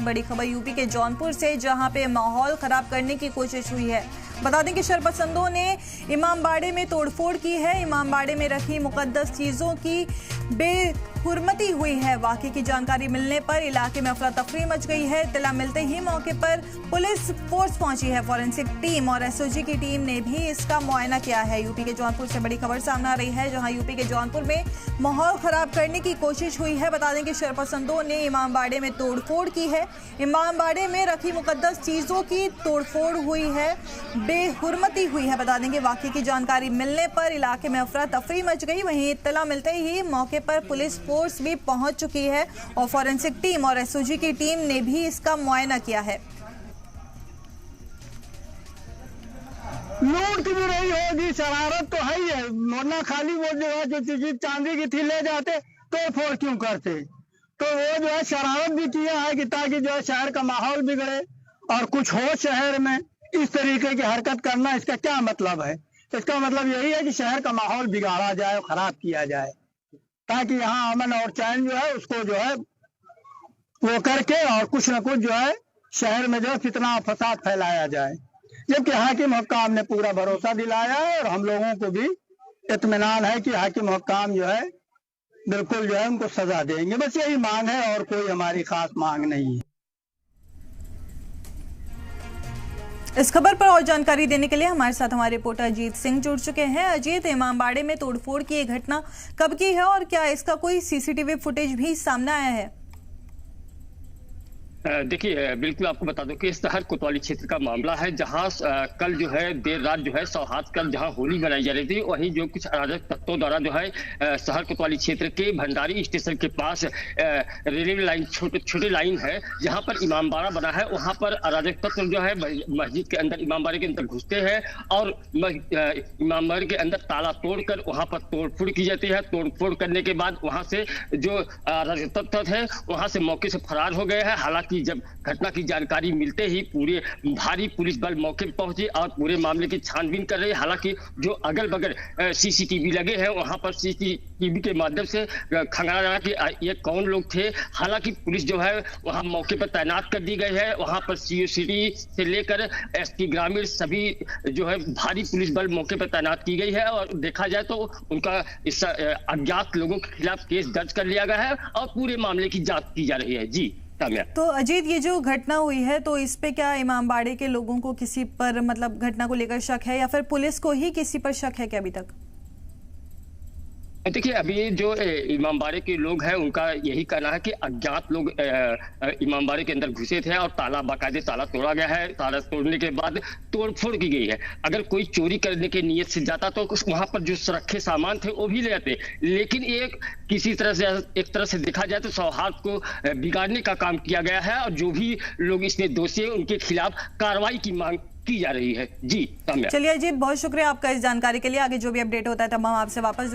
बड़ी खबर यूपी के जौनपुर से, जहां पे माहौल खराब करने की कोशिश हुई है। बता दें कि शरपसंदों ने इमामबाड़े में तोड़फोड़ की है। इमामबाड़े में रखी मुकद्दस चीजों की बेहुरमती हुई है। वाकई की जानकारी मिलने पर इलाके में अफरा तफरी मच गई है। इत्तला मिलते ही मौके पर पुलिस फोर्स पहुंची है। फॉरेंसिक टीम और एसओजी की टीम ने भी इसका मुआयना किया है। यूपी के जौनपुर से बड़ी खबर सामने आ रही है, जहां यूपी के जौनपुर में माहौल खराब करने की कोशिश हुई है। बता दें कि शरपसंदों ने इमामबाड़े में तोड़फोड़ की है। इमामबाड़े में रखी मुकद्दस चीजों की तोड़फोड़ हुई है, बेहुरमती हुई है। बता दें कि वाकई की जानकारी मिलने पर इलाके में अफरा तफरी मच गई। वहीं इत्तला मिलते ही मौके पर पुलिस फोर्स भी पहुंच चुकी है और फॉरेंसिक टीम और एसओजी की टीम ने भी इसका मुआयना किया है। लूट भी रही होगी, शरारत तो है ही है, वरना खाली वो जो है जो चीज चांदी की थी ले जाते तो फोड़ क्यों करते। तो वो जो है शरारत भी किया है कि ताकि जो है शहर का माहौल बिगड़े और कुछ हो शहर में। इस तरीके की हरकत करना, इसका क्या मतलब है? इसका मतलब यही है कि शहर का माहौल बिगाड़ा जाए, खराब किया जाए, ताकि यहाँ अमन और चैन जो है उसको जो है वो करके और कुछ न कुछ जो है शहर में जो है फितना फसाद फैलाया जाए। जबकि हाकिम हुक्काम ने पूरा भरोसा दिलाया है और हम लोगों को भी इत्मीनान है कि हाकिम हुक्काम जो है बिल्कुल जो है उनको सजा देंगे। बस यही मांग है और कोई हमारी खास मांग नहीं है। इस खबर पर और जानकारी देने के लिए हमारे साथ हमारे रिपोर्टर अजीत सिंह जुड़ चुके हैं। अजीत, इमामबाड़े में तोड़फोड़ की ये घटना कब की है और क्या इसका कोई सीसीटीवी फुटेज भी सामने आया है? देखिए, बिल्कुल आपको बता दूं कि शहर कोतवाली क्षेत्र का मामला है, जहां कल जो है देर रात जो है सौहार्द कल जहां होली मनाई जा रही थी, वहीं जो कुछ अराजक तत्वों द्वारा जो है शहर कोतवाली क्षेत्र के भंडारी स्टेशन के पास रेलवे लाइन छोटे लाइन है जहां पर इमामबाड़ा बना है, वहां पर अराजक तत्व जो है मस्जिद के अंदर इमामबाड़े के अंदर घुसते हैं और इमामबाड़े के अंदर ताला तोड़कर वहां पर तोड़फोड़ की जाती है। तोड़फोड़ करने के बाद वहां से जो अराजक तत्व है वहां से मौके से फरार हो गए हैं। हालांकि जब घटना की जानकारी मिलते ही पूरे भारी पुलिस बल मौके पर पहुंचे और पूरे मामले की छानबीन कर रहे हैं। हालांकि जो अगल बगल सीसीटीवी लगे हैं वहां पर सीसीटीवी के माध्यम से खंगाला जा रहा कि ये कौन लोग थे। हालांकि पुलिस जो है वहां मौके पर तैनात कर दी गई है। वहां पर सीओ सिटी से लेकर एसपी ग्रामीण सभी जो है भारी पुलिस बल मौके पर तैनात की गई है और देखा जाए तो उनका इस अज्ञात लोगों के खिलाफ केस दर्ज कर लिया गया है और पूरे मामले की जांच की जा रही है। जी तो अजीत, ये जो घटना हुई है तो इस पे क्या इमामबाड़े के लोगों को किसी पर मतलब घटना को लेकर शक है या फिर पुलिस को ही किसी पर शक है क्या अभी तक? देखिए, अभी जो इमामबाड़े के लोग हैं उनका यही कहना है कि अज्ञात लोग इमामबाड़े के अंदर घुसे थे और बाकायदे ताला तोड़ा गया है। ताला तोड़ने के बाद तोड़फोड़ की गई है। अगर कोई चोरी करने की नीयत से जाता तो वहां पर जो सुरक्षित सामान थे वो भी ले जाते, लेकिन किसी तरह से एक तरह से देखा जाए तो सौहार्द को बिगाड़ने का काम किया गया है और जो भी लोग इसमें दोषी है उनके खिलाफ कार्रवाई की मांग की जा रही है। जी चलिए अजीत, बहुत शुक्रिया आपका इस जानकारी के लिए। आगे जो भी अपडेट होता है तब हम आपसे वापस